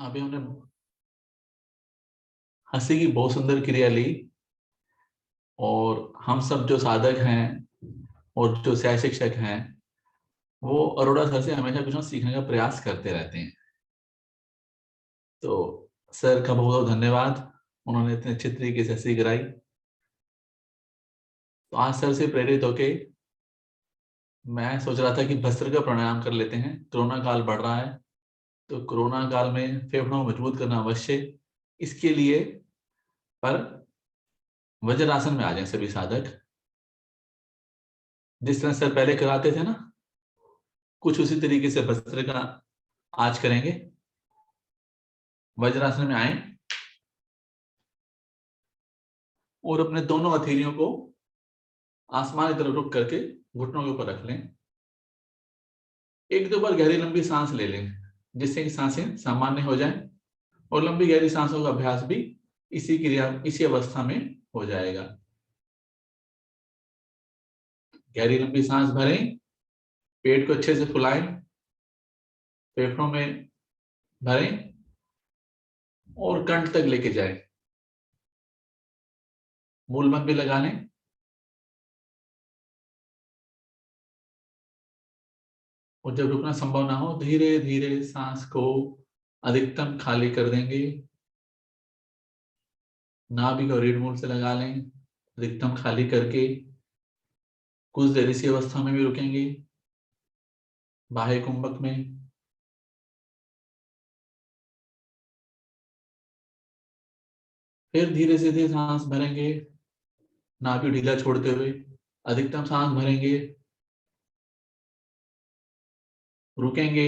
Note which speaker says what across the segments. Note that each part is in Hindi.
Speaker 1: अभी हमने हंसी की बहुत सुंदर क्रिया ली, और हम सब जो साधक हैं और जो सह शिक्षक हैं वो अरोड़ा सर से हमेशा कुछ ना सीखने का प्रयास करते रहते हैं। तो सर का बहुत बहुत धन्यवाद, उन्होंने इतने अच्छे तरीके से हंसी कराई। तो आज सर से प्रेरित होके मैं सोच रहा था कि भस्त्रिका प्राणायाम कर लेते हैं। कोरोना काल बढ़ रहा है, तो कोरोना काल में फेफड़ों को मजबूत करना अवश्य। इसके लिए पर वज्रासन में आ जाए सभी साधक, जिस तरह सर पहले कराते थे ना, कुछ उसी तरीके से भस्त्रिका आज करेंगे। वज्रासन में आए और अपने दोनों हथेलियों को आसमान की तरफ रुख करके घुटनों के ऊपर रख लें। एक दो बार गहरी लंबी सांस ले लें, जिससे कि सांसें सामान्य हो जाएं, और लंबी गहरी सांसों का अभ्यास भी इसी अवस्था में हो जाएगा। गहरी लंबी सांस भरें, पेट को अच्छे से फुलाएं, फेफड़ों में भरें और कंठ तक लेके जाएं। मूलमंत्र भी लगा लें। और जब रुकना संभव ना हो, धीरे धीरे सांस को अधिकतम खाली कर देंगे। नाभि को रीढ़ मूल से लगा लें, अधिकतम खाली करके कुछ देर इसी अवस्था में भी रुकेंगे, बाह्य कुंभक में। फिर धीरे से धीरे सांस भरेंगे, नाभि ढीला छोड़ते हुए अधिकतम सांस भरेंगे, रुकेंगे,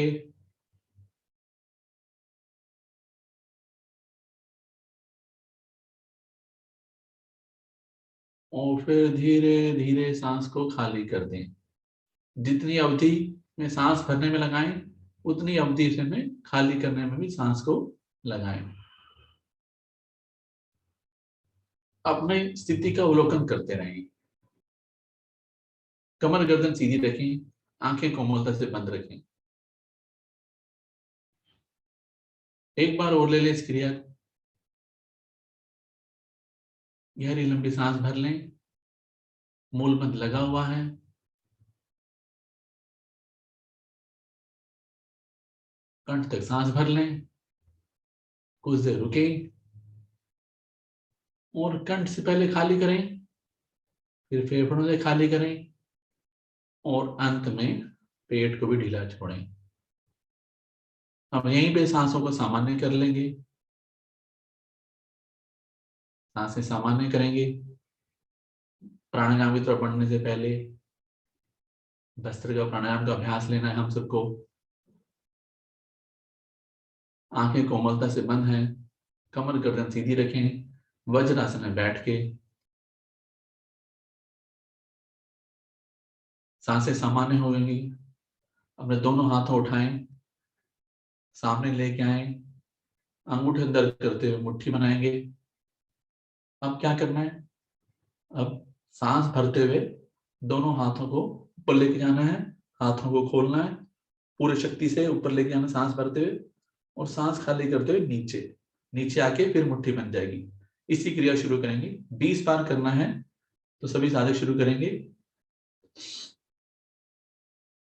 Speaker 1: और फिर धीरे धीरे सांस को खाली कर दें। जितनी अवधि में सांस भरने में लगाएं, उतनी अवधि से में खाली करने में भी सांस को लगाएं। अपने स्थिति का अवलोकन करते रहें। कमर गर्दन सीधी रखें, आंखें कोमलता से बंद रखें। एक बार और ले लें इस क्रिया को। गहरी लंबी सांस भर लें, मूल मंत्र लगा हुआ है। कंठ तक सांस भर लें, कुछ देर रुके और कंठ से पहले खाली करें, फिर फेफड़ों से खाली करें, और अंत में पेट को भी ढीला छोड़ें। अब यहीं पे सांसों को सामान्य कर लेंगे। सांसें सामान्य करेंगे। प्राणायाम की तरफ बढ़ने से पहले भस्त्रिका प्राणायाम का अभ्यास लेना है हम सबको। आंखें कोमलता से बंद हैं, कमर गर्दन सीधी रखें, वज्रासन में बैठ के सांसें सामान्य हो गई। अपने दोनों हाथों उठाएं, सामने लेके आए, अंगूठे अंदर करते हुए मुट्ठी बनाएंगे। अब क्या करना है? अब सांस भरते हुए दोनों हाथों को ऊपर लेके जाना है, हाथों को खोलना है, पूरी शक्ति से ऊपर लेके जाना सांस भरते हुए, और सांस खाली करते हुए नीचे नीचे आके फिर मुट्ठी बन जाएगी। इसी क्रिया शुरू करेंगे, 20 बार करना है। तो सभी साधक शुरू करेंगे।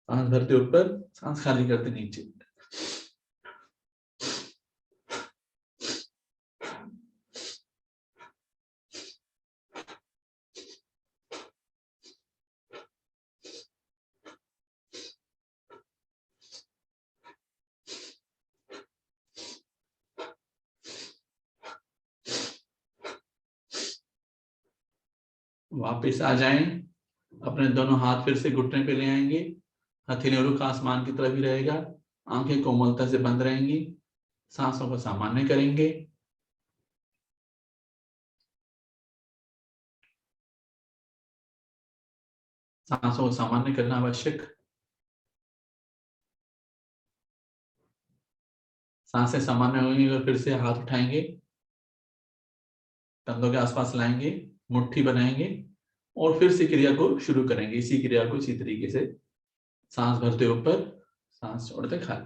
Speaker 1: सांस भरते ऊपर, सांस खाली करते नीचे। वापस आ जाएं, अपने दोनों हाथ फिर से घुटने पे ले आएंगे, हथेलियों रुख आसमान की तरफ ही रहेगा, आंखें कोमलता से बंद रहेंगी, सांसों को सामान्य करेंगे। सांसों को सामान्य करना आवश्यक। सांसें सामान्य होंगी और फिर से हाथ उठाएंगे, कंधों के आसपास लाएंगे, मुट्ठी बनाएंगे, और फिर से क्रिया को शुरू करेंगे। इसी क्रिया को इसी तरीके से सांस भरते ऊपर, सांस छोड़ते खाली।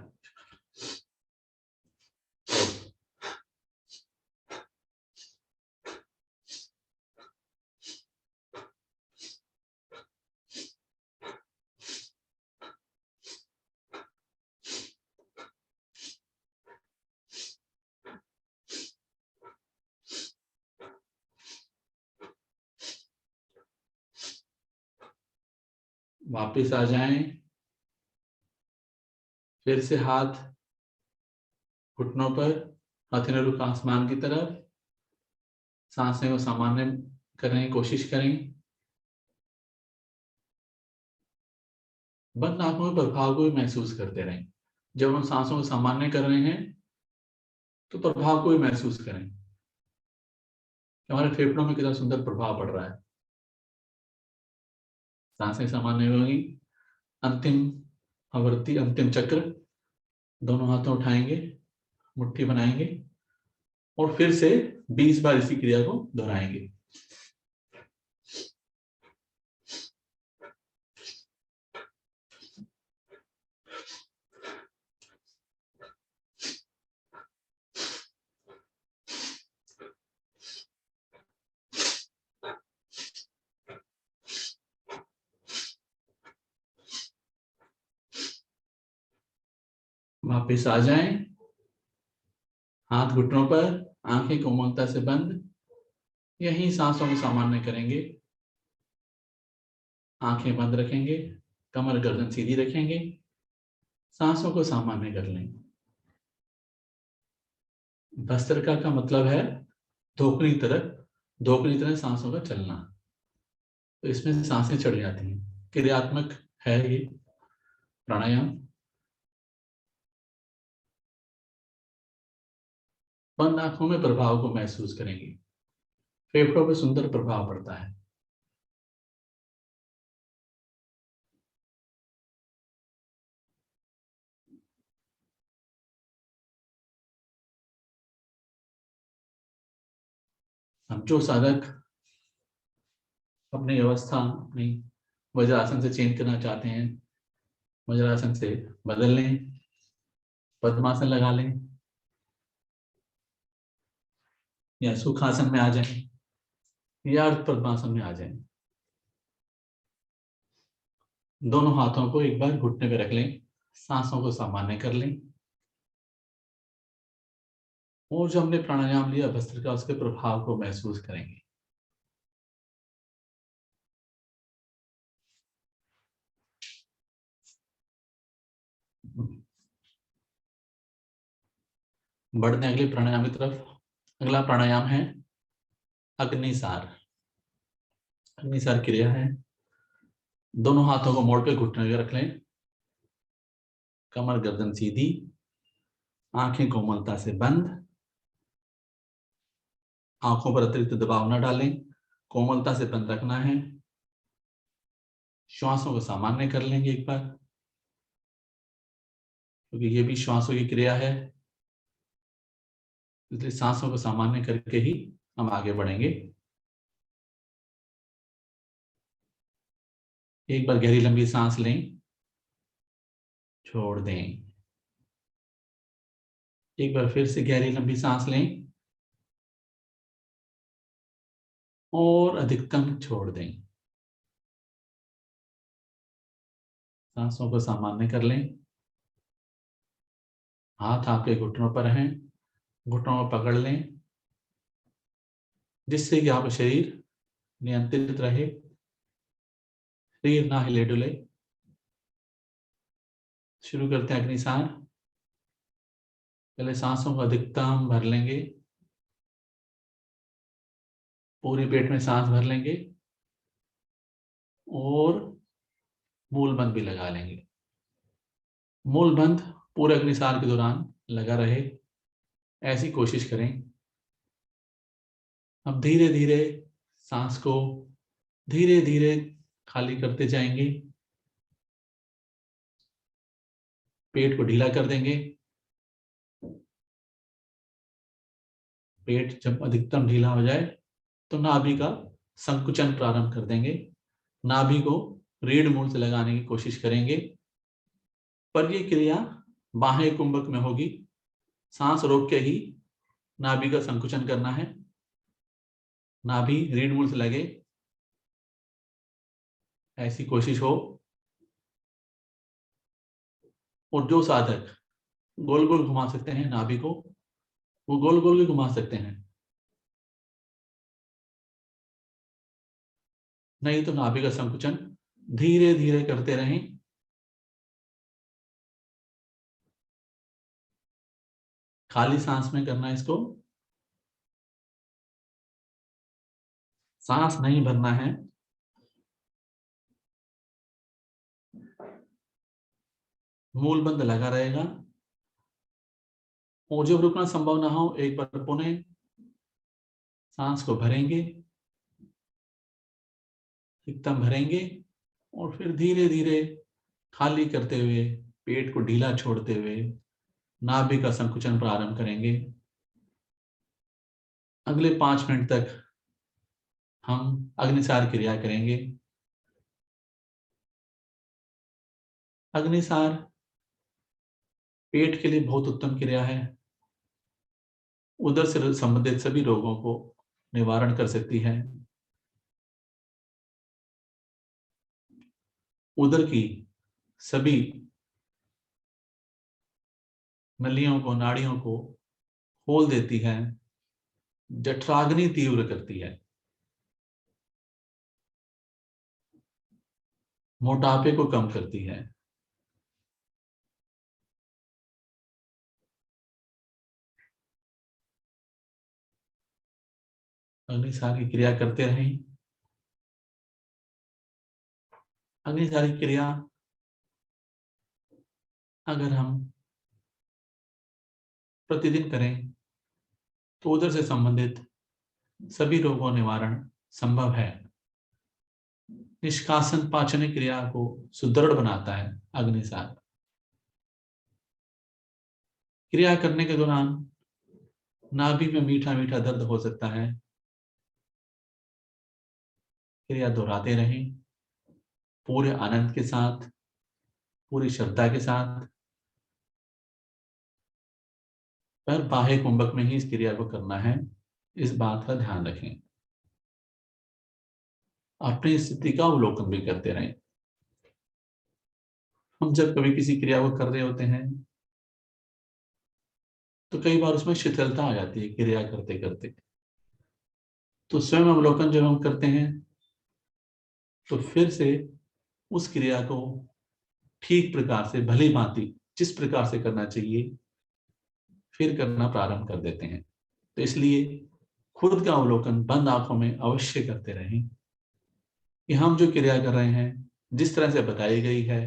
Speaker 1: वापस आ जाएं। फिर से हाथ घुटनों पर, हथेली रुख आसमान की तरफ। सांसें को सामान्य करने की कोशिश करें। बंद आंखों के प्रभाव को भी महसूस करते रहें। जब हम सांसों को सामान्य कर रहे हैं तो प्रभाव को भी महसूस करें। हमारे फेफड़ों में कितना सुंदर प्रभाव पड़ रहा है। सांसें सामान्य होगी। अंतिम आवृत्ति, अंतिम चक्र। दोनों हाथों उठाएंगे, मुट्ठी बनाएंगे और फिर से 20 बार इसी क्रिया को दोहराएंगे। वापिस आ जाएं। हाथ घुटनों पर, आंखें कोमलता से बंद। यही सांसों को सामान्य करेंगे। आंखें बंद रखेंगे, कमर गर्दन सीधी रखेंगे, सांसों को सामान्य कर लें। भस्त्रिका का मतलब है धोखनी तरह सांसों का चलना। तो इसमें सांसें चढ़ जाती हैं। क्रियात्मक है ये प्राणायाम। बंद आंखों में प्रभाव को महसूस करेंगे। फेफड़ों पर सुंदर प्रभाव पड़ता है। अब जो साधक अपनी अवस्था अपनी वज्रासन से चेंज करना चाहते हैं, वज्रासन से बदल लें, पद्मासन लगा लें या सुखासन में आ जाएं या अर्ध पद्मासन में आ जाएं। दोनों हाथों को एक बार घुटने पे रख लें, सांसों को सामान्य कर लें और जो हमने प्राणायाम लिया भस्त्रिका, उसके प्रभाव को महसूस करेंगे। बढ़ते हैं अगले प्राणायाम की तरफ। अगला प्राणायाम है अग्निसार। अग्निसार क्रिया है। दोनों हाथों को मोड़ पे घुटने पे रख लें, कमर गर्दन सीधी, आंखें कोमलता से बंद। आंखों पर अतिरिक्त दबाव न डालें, कोमलता से बंद रखना है। श्वासों को सामान्य कर लेंगे एक बार, क्योंकि ये भी श्वासों की क्रिया है, इसलिए सांसों को सामान्य करके ही हम आगे बढ़ेंगे। एक बार गहरी लंबी सांस लें, छोड़ दें। एक बार फिर से गहरी लंबी सांस लें और अधिकतम छोड़ दें। सांसों को सामान्य कर लें। हाथ आपके घुटनों पर हैं, घुटनों को पकड़ लें जिससे कि आपका शरीर नियंत्रित रहे, शरीर ना हिले डुले। शुरू करते हैं अग्निसार। पहले सांसों को अधिकतम भर लेंगे, पूरे पेट में सांस भर लेंगे और मूल बंद भी लगा लेंगे। मूल बंद पूरे अग्निसार के दौरान लगा रहे, ऐसी कोशिश करें। अब धीरे धीरे सांस को धीरे धीरे खाली करते जाएंगे। पेट को ढीला कर देंगे। पेट जब अधिकतम ढीला हो जाए तो नाभि का संकुचन प्रारंभ कर देंगे। नाभि को रीढ़ मूल से लगाने की कोशिश करेंगे, पर यह क्रिया बाह्य कुंभक में होगी। सांस रोक के ही नाभि का संकुचन करना है। नाभि रीढ़ मूल से लगे, ऐसी कोशिश हो। और जो साधक गोल गोल घुमा सकते हैं नाभि को, वो गोल गोल भी घुमा सकते हैं, नहीं तो नाभि का संकुचन धीरे धीरे करते रहें। खाली सांस में करना है इसको, सांस नहीं भरना है। मूल बंद लगा रहेगा, और जब रुकना संभव ना हो एक बार पुनः सांस को भरेंगे, एकदम भरेंगे, और फिर धीरे धीरे खाली करते हुए, पेट को ढीला छोड़ते हुए नाभि का संकुचन प्रारंभ करेंगे। अगले 5 मिनट तक हम अग्निसार क्रिया करेंगे। अग्निसार पेट के लिए बहुत उत्तम क्रिया है, उदर से संबंधित सभी रोगों को निवारण कर सकती है। उदर की सभी नलियों को, नाड़ियों को खोल देती है, जठराग्नि तीव्र करती है, मोटापे को कम करती है। अग्निसार की क्रिया करते रहें। अग्निसार की क्रिया अगर हम प्रतिदिन करें तो उदर से संबंधित सभी रोगों निवारण संभव है। निष्कासन पाचन क्रिया को सुदृढ़ बनाता है अग्निसार। क्रिया करने के दौरान नाभि में मीठा मीठा दर्द हो सकता है। क्रिया दोहराते रहें पूरे आनंद के साथ, पूरी श्रद्धा के साथ, पर बाह्य कुंभक में ही इस क्रिया को करना है, इस बात का ध्यान रखें। अपनी स्थिति का अवलोकन भी करते रहें। हम जब कभी किसी क्रिया को कर रहे होते हैं तो कई बार उसमें शिथिलता आ जाती है क्रिया करते करते, तो स्वयं अवलोकन जब हम करते हैं तो फिर से उस क्रिया को ठीक प्रकार से, भली भांति जिस प्रकार से करना चाहिए फिर करना प्रारंभ कर देते हैं। तो इसलिए खुद का अवलोकन बंद आंखों में अवश्य करते रहें कि हम जो क्रिया कर रहे हैं जिस तरह से बताई गई है,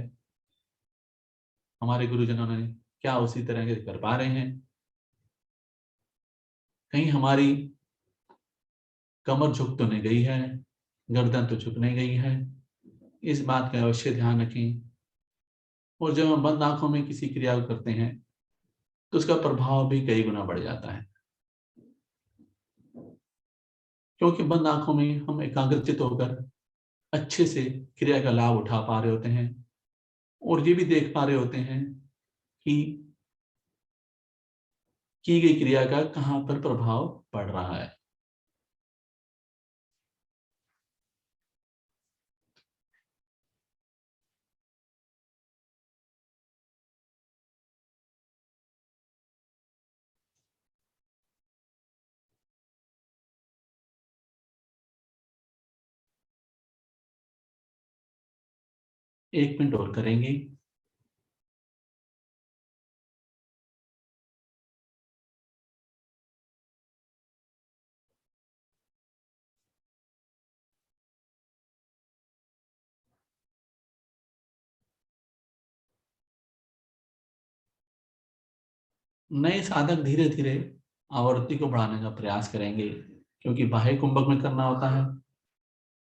Speaker 1: हमारे गुरुजनों ने क्या उसी तरह के कर पा रहे हैं, कहीं हमारी कमर झुक तो नहीं गई है, गर्दन तो झुक नहीं गई है, इस बात का अवश्य ध्यान रखें। और जब हम बंद आंखों में किसी क्रिया को करते हैं तो उसका प्रभाव भी कई गुना बढ़ जाता है, क्योंकि बंद आंखों में हम एकाग्रचित होकर अच्छे से क्रिया का लाभ उठा पा रहे होते हैं, और ये भी देख पा रहे होते हैं कि की गई क्रिया का कहाँ पर प्रभाव पड़ रहा है। एक मिनट और करेंगे। नए साधक धीरे धीरे आवृत्ति को बढ़ाने का प्रयास करेंगे, क्योंकि बाह्य कुंभक में करना होता है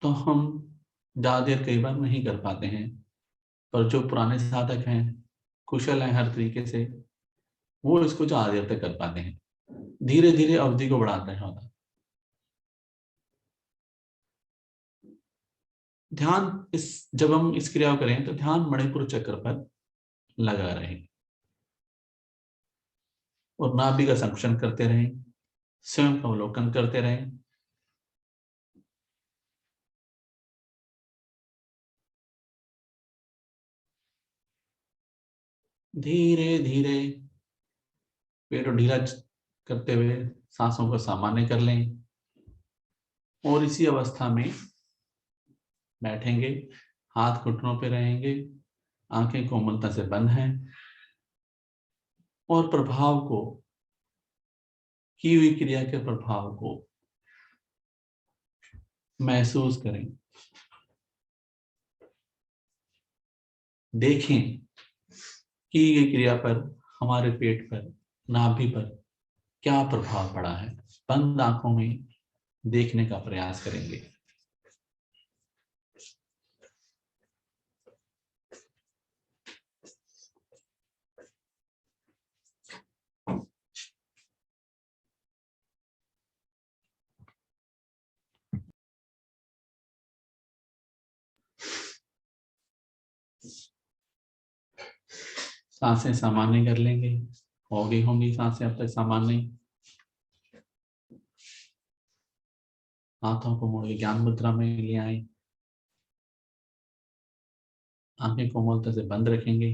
Speaker 1: तो हम ज्यादा देर कई बार नहीं कर पाते हैं, पर जो पुराने साधक हैं, कुशल हैं हर तरीके से, वो इसको ज्यादा देर तक कर पाते हैं। धीरे धीरे अवधि को बढ़ाते हैं होता। ध्यान इस जब हम इस क्रिया को करें तो ध्यान मणिपुर चक्र पर लगा रहे और नाभि का संकुचन करते रहें, स्वयं का अवलोकन करते रहें। धीरे धीरे पेट को ढीला करते हुए सांसों को सामान्य कर लें और इसी अवस्था में बैठेंगे। हाथ घुटनों पे रहेंगे, आंखें कोमलता से बंद हैं और प्रभाव को, की हुई क्रिया के प्रभाव को महसूस करें। देखें की गई क्रिया पर हमारे पेट पर, नाभि पर क्या प्रभाव पड़ा है। बंद आंखों में देखने का प्रयास करेंगे। सांसें सामान्य कर लेंगे। हो गई होंगी सांसें अब तक सामान्य। हाथों को मोड़ के ज्ञान मुद्रा में ले आए। आंखें कोमलता से बंद रखेंगे।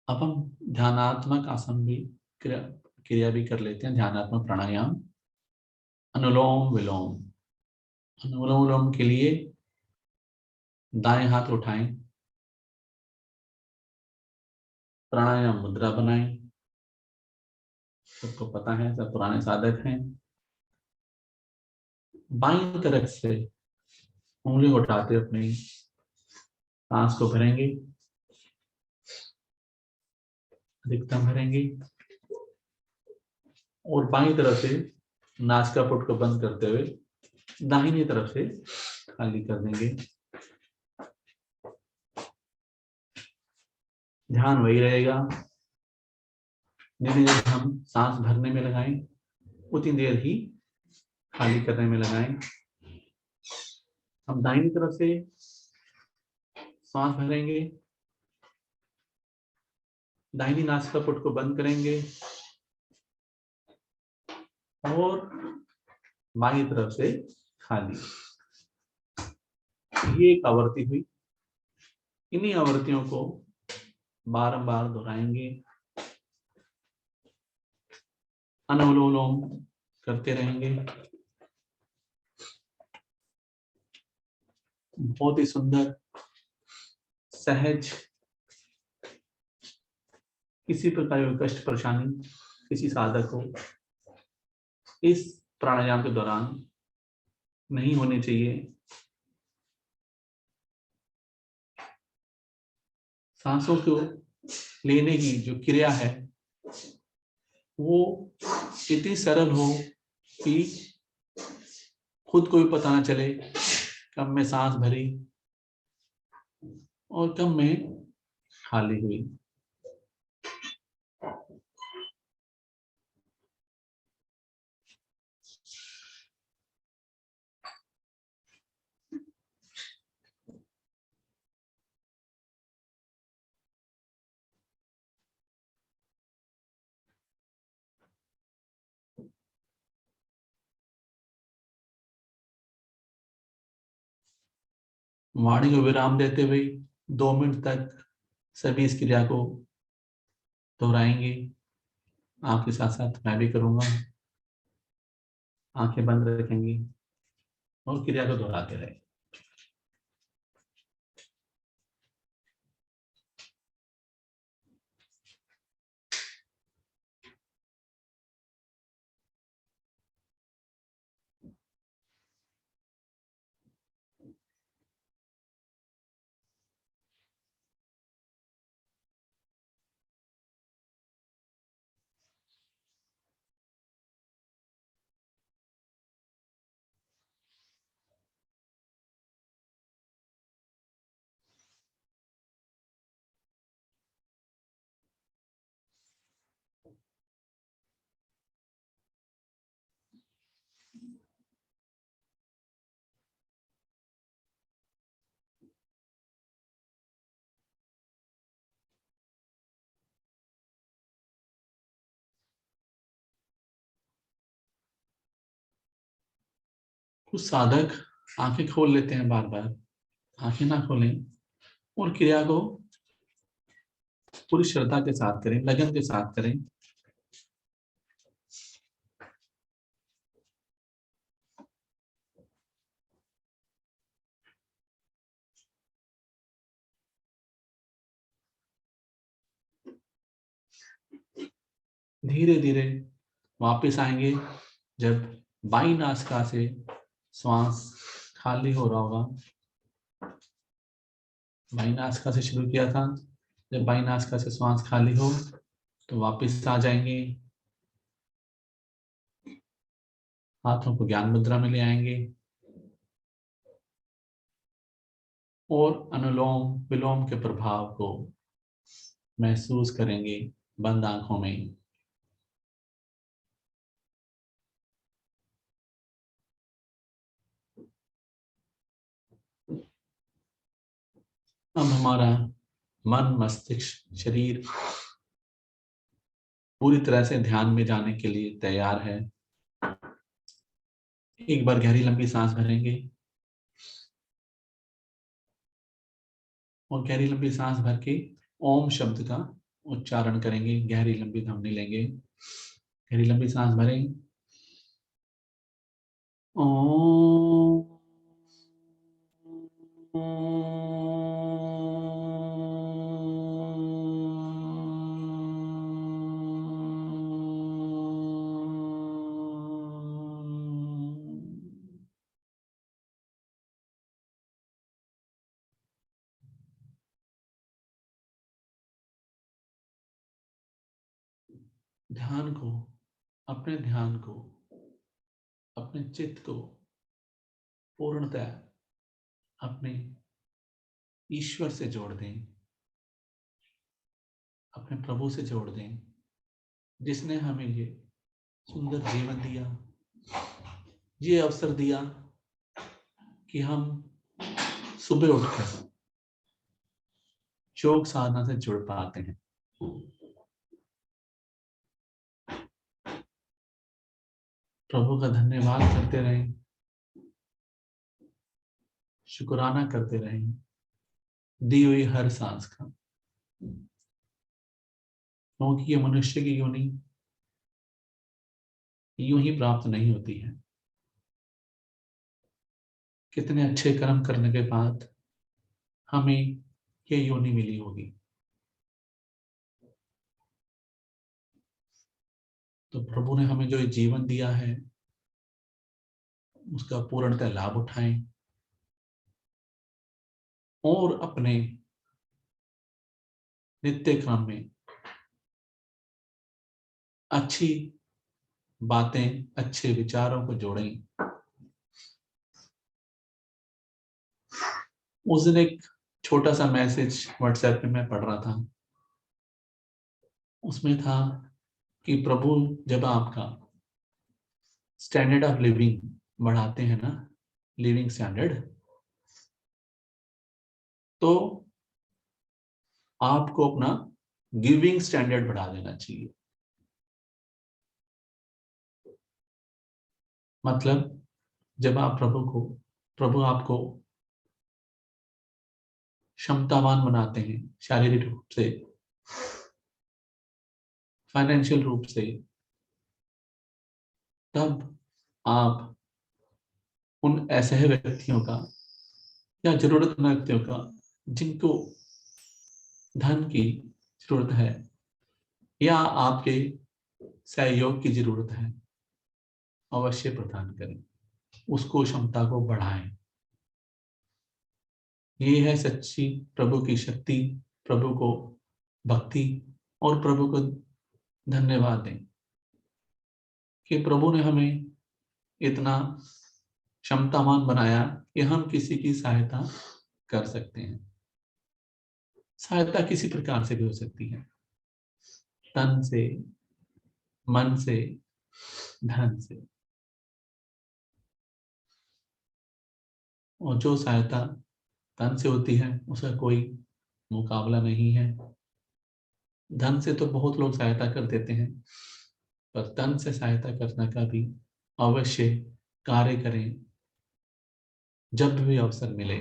Speaker 1: अब हम ध्यानात्मक आसन भी क्रिया भी कर लेते हैं। ध्यानात्मक प्राणायाम, अनुलोम विलोम। अनुलोम विलोम के लिए दाएं हाथ उठाएं, प्राणायाम मुद्रा बनाएं। सबको पता है, सब पुराने साधक हैं। बाईं तरफ से उंगली उठाते अपनी सांस को भरेंगे, अधिकतम भरेंगे और बाईं तरफ से नासिकापुट को बंद करते हुए दाहिनी तरफ से खाली कर देंगे। ध्यान वही रहेगा। जितनी देर हम सांस भरने में लगाएं उतनी देर ही खाली करने में लगाएं। हम दाहिनी तरफ से सांस भरेंगे, दाहिनी नासिकापुट को बंद करेंगे और बाईं तरफ से खाली। ये एक आवृत्ति हुई। इन्हीं आवृत्तियों को बारंबार दोहराएंगे, अनुलोम करते रहेंगे। बहुत ही सुंदर, सहज, किसी प्रकार की कष्ट परेशानी किसी साधक को इस प्राणायाम के दौरान नहीं होनी चाहिए। सांसों को लेने की जो क्रिया है वो इतनी सरल हो कि खुद को भी पता ना चले कब में सांस भरी और कब में खाली हुई। वाणी को विराम देते हुए 2 मिनट तक सभी इस क्रिया को दोहराएंगे। आपके साथ साथ मैं भी करूंगा। आंखें बंद रखेंगे और क्रिया को दोहराते रहेंगे। कुछ साधक आंखें खोल लेते हैं, बार बार आंखें ना खोलें और क्रिया को पूरी श्रद्धा के साथ करें, लगन के साथ करें। धीरे धीरे वापस आएंगे जब बाईं नासिका से श्वास खाली हो रहा होगा। बाईं नासिका से शुरू किया था, जब बाईं नासिका से श्वास खाली हो तो वापस आ जाएंगे। हाथों को ज्ञान मुद्रा में ले आएंगे और अनुलोम विलोम के प्रभाव को महसूस करेंगे बंद आंखों में। अब हमारा मन, मस्तिष्क, शरीर पूरी तरह से ध्यान में जाने के लिए तैयार है। एक बार गहरी लंबी सांस भरेंगे और गहरी लंबी सांस भर के ओम शब्द का उच्चारण करेंगे। गहरी लंबी ध्वनि लेंगे, गहरी लंबी सांस भरें। ओम। ध्यान को, अपने ध्यान को, अपने चित्त को पूर्णतः अपने ईश्वर से जोड़ दें, अपने प्रभु से जोड़ दें, जिसने हमें ये सुंदर जीवन दिया, ये अवसर दिया कि हम सुबह उठकर योग साधना से जुड़ पाते हैं। प्रभु का धन्यवाद करते रहें, शुक्राना करते रहें दी हुई हर सांस का, क्योंकि ये मनुष्य की योनि यूं ही प्राप्त नहीं होती है। कितने अच्छे कर्म करने के बाद हमें ये योनि मिली होगी। तो प्रभु ने हमें जो ये जीवन दिया है उसका पूर्णतः लाभ उठाएं और अपने नित्य क्रम में अच्छी बातें, अच्छे विचारों को जोड़ें। उस दिन एक छोटा सा मैसेज व्हाट्सएप पे मैं पढ़ रहा था, उसमें था कि प्रभु जब आपका स्टैंडर्ड ऑफ लिविंग बढ़ाते हैं ना, लिविंग स्टैंडर्ड, तो आपको अपना गिविंग स्टैंडर्ड बढ़ा देना चाहिए। मतलब जब आप प्रभु आपको क्षमतावान बनाते हैं, शारीरिक रूप से, फाइनेंशियल रूप से, तब आप उन ऐसे व्यक्तियों का या जरूरतमंद व्यक्तियों का जिनको धन की जरूरत है या आपके सहयोग की जरूरत है, अवश्य प्रदान करें, उसको क्षमता को बढ़ाएं। ये है सच्ची प्रभु की शक्ति, प्रभु को भक्ति और प्रभु को धन्यवाद दें कि प्रभु ने हमें इतना क्षमतावान बनाया कि हम किसी की सहायता कर सकते हैं। सहायता किसी प्रकार से भी हो सकती है, तन से, मन से, धन से। और जो सहायता तन से होती है उसका कोई मुकाबला नहीं है। धन से तो बहुत लोग सहायता कर देते हैं, पर तन से सहायता करने का भी अवश्य कार्य करें जब भी अवसर मिले।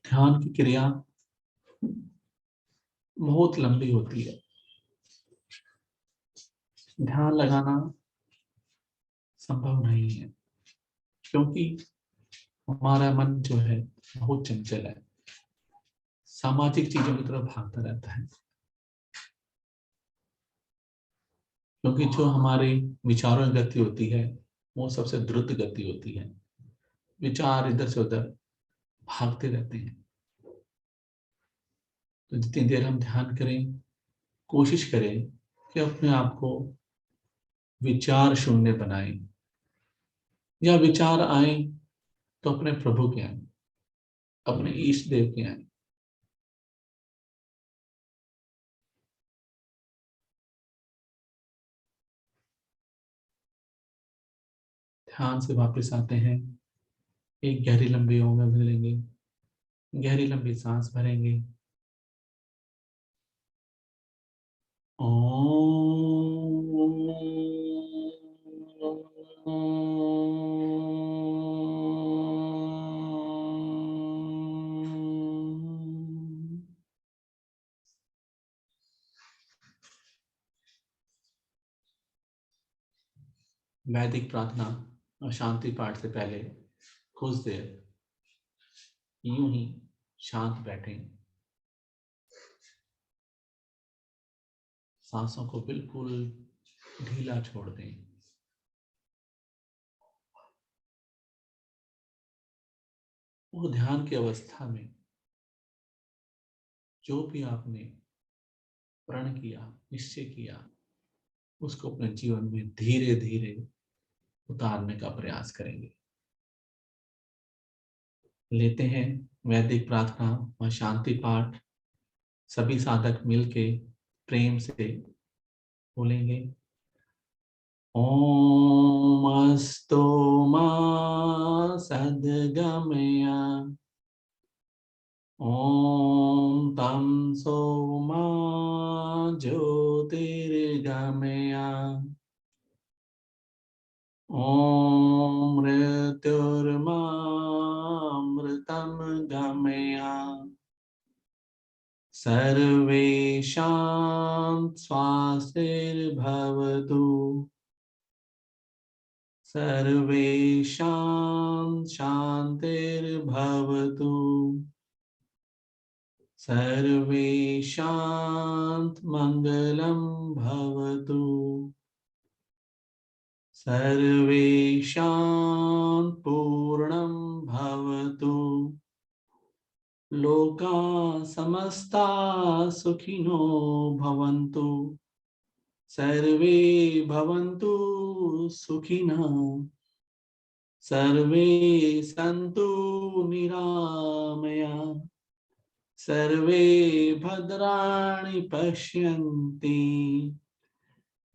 Speaker 1: ध्यान की क्रिया बहुत लंबी होती है। ध्यान लगाना संभव नहीं है, क्योंकि हमारा मन जो है बहुत चंचल है, सामाजिक चीजों की तरफ भागता रहता है। क्योंकि जो हमारे विचारों की गति होती है वो सबसे द्रुत गति होती है। विचार इधर से उधर भागते रहते हैं। तो जितनी देर हम ध्यान करें, कोशिश करें कि अपने आप को विचार शून्य बनाएं, या विचार आए तो अपने प्रभु के आए, अपने ईष्ट देव के आए। ध्यान से वापस आते हैं, एक गहरी लंबी ऊंघ लेंगे, गहरी लंबी सांस भरेंगे। वैदिक प्रार्थना और शांति पाठ से पहले कुछ देर यूं ही शांत बैठें, सांसों को बिल्कुल ढीला छोड़ दें। वो ध्यान की अवस्था में जो भी आपने प्रण किया, निश्चय किया, उसको अपने जीवन में धीरे धीरे उतारने का प्रयास करेंगे। लेते हैं वैदिक प्रार्थना और शांति पाठ। सभी साधक मिलके प्रेम से बोलेंगे। ओम अस्तु मा सद्गमया, ओम तम सोमा ज्योतिर्गमया, ओम मृत्युर्मामृतं गमया, सर्वेषां स्वास्तिर्भवतु, सर्वेषां शान्तिर्भवतु, सर्वेषां मङ्गलं भवतु, सर्वेषां पूर्णं भवतु, लोका समस्ता सुखिनो भवन्तु, सर्वे भवन्तु सुखिनः, सर्वे सन्तु निरामया, सर्वे भद्राणि पश्यन्ति,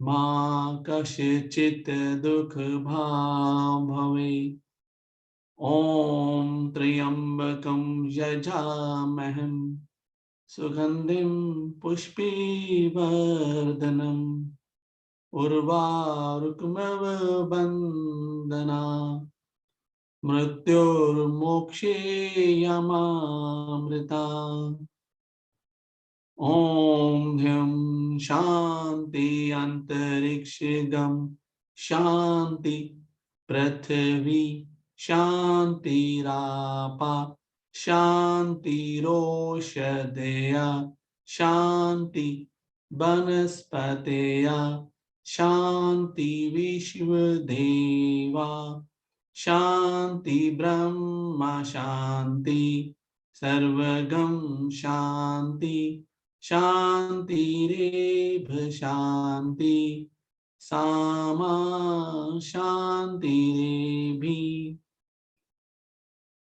Speaker 1: मा कश्चित् दुःखभाग् भवेत्। ओम त्र्यंबकं यजामहे सुगंधिं पुष्टिवर्धनम् उर्वारुकमिव बन्धनात् मृत्योर्मोक्षेयमामृतात्। ओम ह्रीं शांति अंतरिक्षगं शांति, पृथ्वी शांतिरापा शांतिरोषधया शांति, वनस्पतयः शांति, विश्वदेवा शांति, ब्रह्म शांति, सर्वगं शांति, शांतिरेव शांति, सामा शांतिरेधि।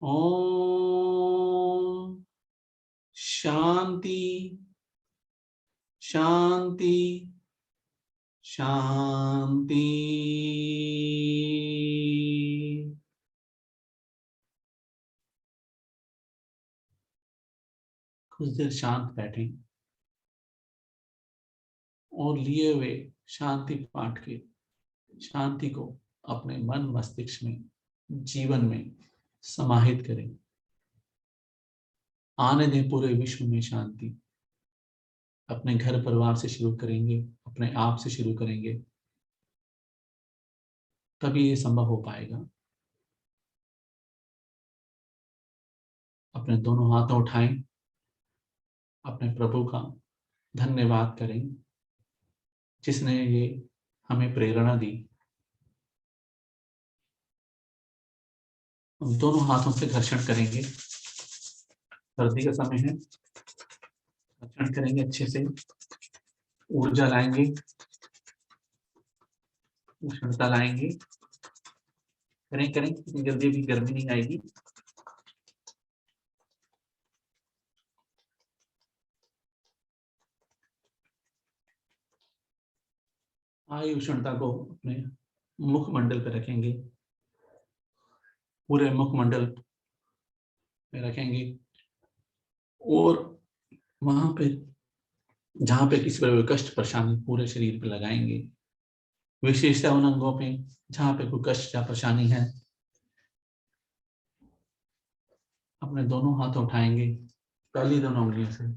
Speaker 1: ओम शांति शांति शांति। कुछ देर शांत बैठें और लिए हुए शांति पाठ के शांति को अपने मन मस्तिष्क में, जीवन में समाहित करें। आने दें पूरे विश्व में शांति। अपने घर परिवार से शुरू करेंगे, अपने आप से शुरू करेंगे, तभी ये संभव हो पाएगा। अपने दोनों हाथों उठाएं, अपने प्रभु का धन्यवाद करें जिसने ये हमें प्रेरणा दी। हम दोनों हाथों से घर्षण करेंगे। सर्दी का समय है, घर्षण करेंगे अच्छे से, ऊर्जा लाएंगे, उष्णता लाएंगे। करें करें, इतनी जल्दी भी गर्मी नहीं आएगी। आयु उष्णता को अपने मुखमंडल पर रखेंगे, पूरे मुखमंडल में रखेंगे, और वहां पे जहां पे किसी पर कोई कष्ट परेशानी पूरे शरीर पे लगाएंगे, विशेषतः उन अंगों पे जहां पे कोई कष्ट या परेशानी है। अपने दोनों हाथ उठाएंगे, पहली दोनों उंगलियों से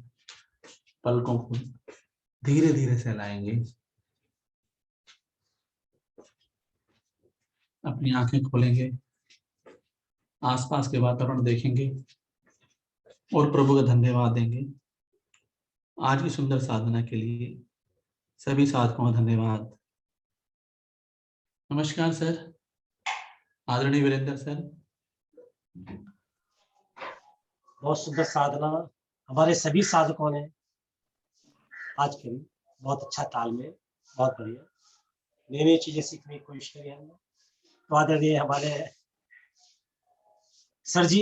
Speaker 1: पलकों को धीरे धीरे सहलाएंगे। अपनी आंखें खोलेंगे, आसपास के वातावरण देखेंगे और प्रभु का धन्यवाद देंगे आज की सुंदर साधना के लिए। सभी साधकों का धन्यवाद। नमस्कार सर, आदरणीय वीरेंद्र सर।
Speaker 2: बहुत सुंदर साधना हमारे सभी साधकों ने आज करी, बहुत अच्छा तालमेल, बहुत बढ़िया, नई नई चीजें सीखने की कोशिश करी हमने। तो आदरणीय हमारे सर जी,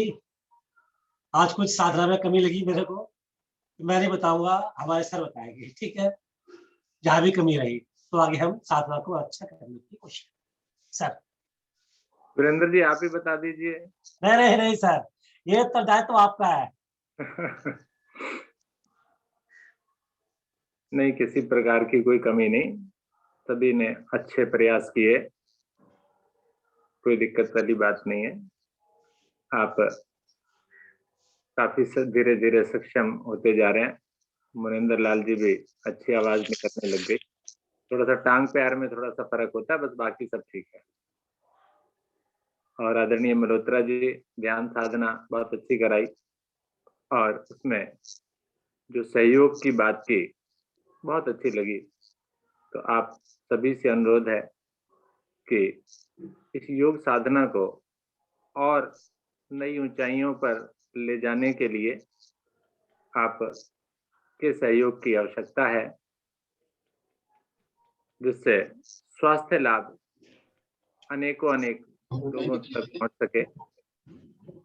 Speaker 2: आज कुछ साधना में कमी लगी मेरे को, तो मैं नहीं बताऊंगा, हमारे सर बताएंगे, ठीक है। जहां भी कमी रही तो आगे हम साधना को अच्छा करने की कोशिश करें। सर
Speaker 3: वीरेंद्र जी, आप ही बता दीजिए।
Speaker 2: नहीं सर, ये उत्तरदायित्व तो आपका है।
Speaker 3: नहीं, किसी प्रकार की कोई कमी नहीं, सभी ने अच्छे प्रयास किए, कोई दिक्कत वाली बात नहीं है। आप काफी धीरे धीरे सक्षम होते जा रहे हैं। मुनिंदर लाल जी भी अच्छी आवाज में करने लग गई। थोड़ा सा टांग पैर में थोड़ा सा फर्क होता है, बस बाकी सब ठीक है। और आदरणीय मल्होत्रा जी, ध्यान साधना बहुत अच्छी कराई, और उसमें जो सहयोग की बात की बहुत अच्छी लगी। तो आप सभी से अनुरोध है कि इस योग साधना को और नई ऊंचाइयों पर ले जाने के लिए आप के सहयोग की आवश्यकता है, जिससे स्वास्थ्य लाभ अनेकों अनेक लोगों तक पहुंच सके।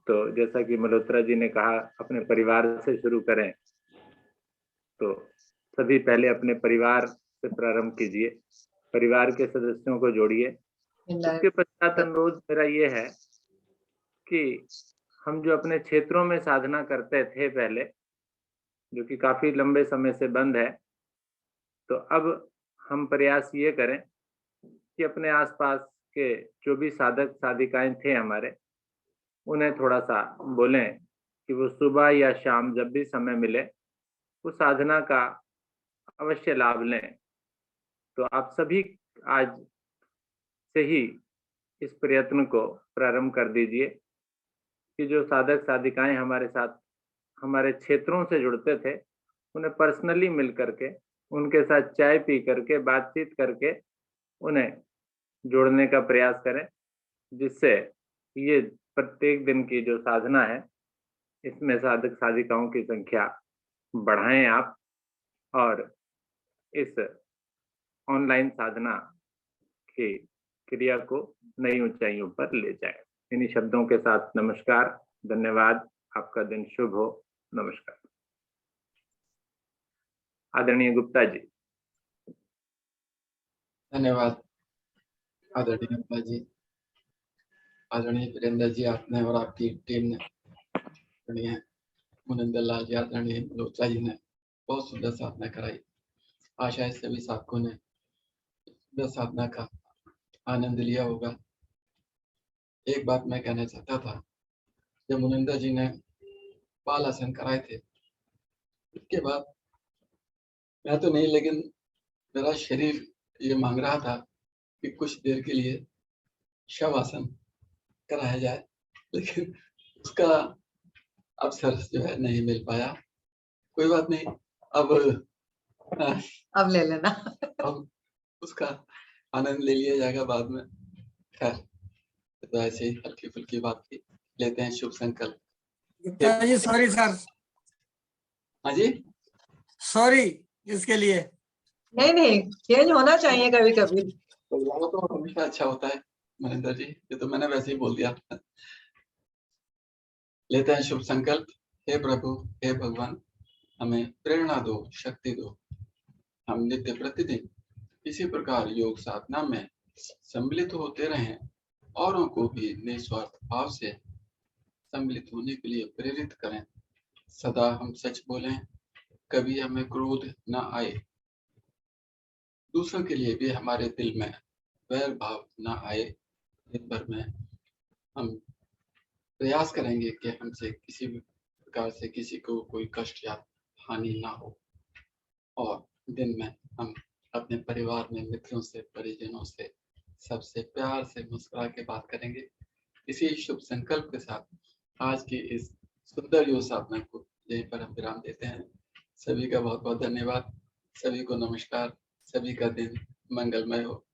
Speaker 3: तो जैसा कि मल्होत्रा जी ने कहा, अपने परिवार से शुरू करें, तो सभी पहले अपने परिवार से प्रारंभ कीजिए, परिवार के सदस्यों को जोड़िए। उसके पश्चात अनुरोध मेरा ये है कि हम जो अपने क्षेत्रों में साधना करते थे पहले, जो कि काफी लंबे समय से बंद है, तो अब हम प्रयास ये करें कि अपने आसपास के जो भी साधक साधिकाएं थे हमारे, उन्हें थोड़ा सा बोलें कि वो सुबह या शाम जब भी समय मिले वो साधना का अवश्य लाभ लें। तो आप सभी आज से ही इस प्रयत्न को प्रारंभ कर दीजिए कि जो साधक साधिकाएं हमारे साथ हमारे क्षेत्रों से जुड़ते थे, उन्हें पर्सनली मिल करके, उनके साथ चाय पी करके, बातचीत करके उन्हें जोड़ने का प्रयास करें, जिससे ये प्रत्येक दिन की जो साधना है, इसमें साधक साधिकाओं की संख्या बढ़ाएं आप, और इस ऑनलाइन साधना की क्रिया को नई ऊंचाइयों पर ले जाएं। इन्हीं शब्दों के साथ नमस्कार, धन्यवाद, आपका दिन शुभ हो। नमस्कार। आदरणीय गुप्ता जी।
Speaker 4: धन्यवाद आदरणीय गुप्ता जी। आदरणीय वीरेंद्र जी, आपने और आपकी टीम ने, आदरणीय मुनिंदर लाल जी, आदरणीय मल्होत्रा जी ने बहुत सुंदर साधना कराई। आशा है सभी साधकों ने सुंदर साधना का आनंद लिया होगा। एक बात मैं कहना चाहता था, जब मुनिंदर जी ने बालासन कराए थे। उसके बाद मैं तो नहीं, लेकिन मेरा शरीर ये मांग रहा था कि कुछ देर के लिए शवासन कराया जाए, लेकिन उसका अवसर जो है नहीं मिल पाया। कोई बात नहीं,
Speaker 5: अब ले लेना।
Speaker 4: अब उसका आनंद ले लिया जाएगा बाद में। खैर, तो ऐसे ही हल्की फुल्की बात की, लेते हैं शुभ संकल्प।
Speaker 6: गुप्ता जी सॉरी सर,
Speaker 4: हाँ जी,
Speaker 6: सॉरी इसके लिए।
Speaker 5: नहीं नहीं, चेंज होना चाहिए कभी कभी।
Speaker 4: तो वो तो हमेशा अच्छा होता है महेंद्र जी, ये तो मैंने वैसे ही बोल दिया। लेते हैं शुभ संकल्प। हे प्रभु, हे भगवान, हमें प्रेरणा दो, शक्ति दो। हम नित्य प्रतिदिन इसी प्रकार योग साधना में सम्मिलित होते रहें, औरों को भी निस्वार्थ भाव से सम्मिलित होने के लिए प्रेरित करें। सदा हम सच बोलें, कभी हमें क्रोध न आए, दूसरों के लिए भी हमारे दिल में वैर भाव न आए। दिन भर में हम प्रयास करेंगे कि हमसे किसी भी प्रकार से किसी को कोई कष्ट या हानि ना हो, और दिन में हम अपने परिवार में मित्रों से, परिजनों से, सबसे प्यार से मुस्कुरा के बात करेंगे। इसी शुभ संकल्प के साथ आज की इस सुंदर योग साधना को यहीं पर हम विराम देते हैं। सभी का बहुत बहुत धन्यवाद। सभी को नमस्कार। सभी का दिन मंगलमय हो।